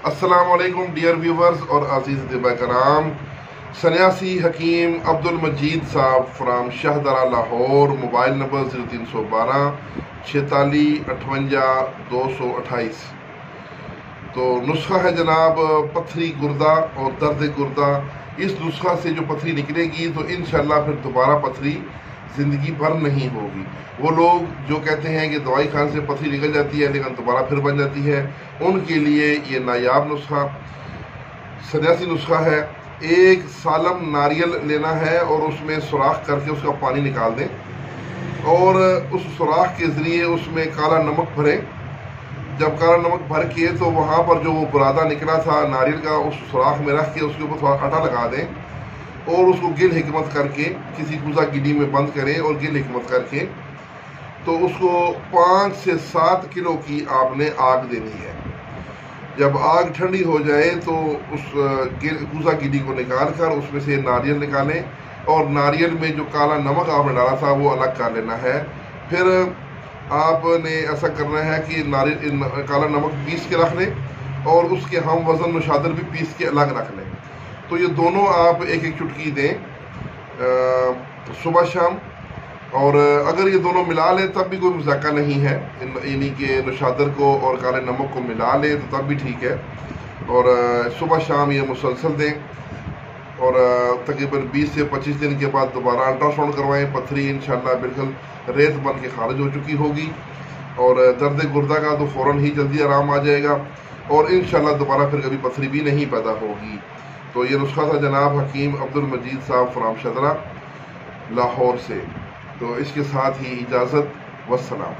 السلام علیکم dear viewers اور عزیز طبہ کرام. سنیاسی حکیم عبدالمجید صاحب from Shahdara Lahore. Mobile number 0312 46 58 228. تو نسخہ ہے جناب پتھری گردہ اور درد گردہ. اس نسخہ سے جو پتھری نکلے گی تو انشاءاللہ پھر دوبارہ پتھری زندگی بھر نہیں ہوگی. وہ لوگ جو کہتے ہیں کہ دوائی خانے سے پتھری نکل جاتی ہے لیکن دوبارہ پھر بن جاتی ہے، ان کے لیے یہ نایاب نسخہ سنیاسی نسخہ ہے. ایک سالم ناریل لینا ہے اور اس میں سوراخ کر کے اس کا پانی نکال دیں اور اس سوراخ کے ذریعے اس میں کالا نمک بھریں. جب کالا نمک بھر کے تو وہاں پر جو وہ برادہ نکلا تھا ناریل کا اس سوراخ میں رکھ کے اس کے اوپر تھوڑا آٹا لگا دیں اور اس کو گل حکمت کر کے کسی کوزہ گڈی میں بند کریں اور گل حکمت کر کے تو اس کو 5 سے 7 کلو کی آپ نے آگ دینی ہے. جب آگ ٹھنڈی ہو جائے تو اس کوزہ گڈی کو نکال کر اس میں سے ناریل نکالیں اور ناریل میں جو کالا نمک آپ نے ڈالا تھا وہ الگ کر لینا ہے. پھر آپ نے ایسا کرنا ہے کہ ناریل کالا نمک پیس کے رکھ لیں اور اس کے ہم وزن نشادر بھی پیس کے الگ رکھ لیں. تو یہ دونوں آپ ایک ایک چٹکی دیں صبح شام، اور اگر یہ دونوں ملا لیں تب بھی کوئی مذاکرہ نہیں ہے، یعنی کہ نشادر کو اور کالے نمک کو ملا لیں تو تب بھی ٹھیک ہے. اور صبح شام یہ مسلسل دیں اور تقریباً 20 سے 25 دن کے بعد دوبارہ الٹرا ساؤنڈ کروائیں. پتھری انشاءاللہ بالکل ریت بن کے خارج ہو چکی ہوگی اور درد گردہ کا تو فوراً ہی جلدی آرام آ جائے گا اور انشاءاللہ دوبارہ پھر کبھی پتھری بھی نہیں پیدا ہوگی. تو یہ نسخہ تھا جناب حکیم عبدالمجید صاحب فرام شاہدرہ لاہور سے. تو اس کے ساتھ ہی اجازت، والسلام.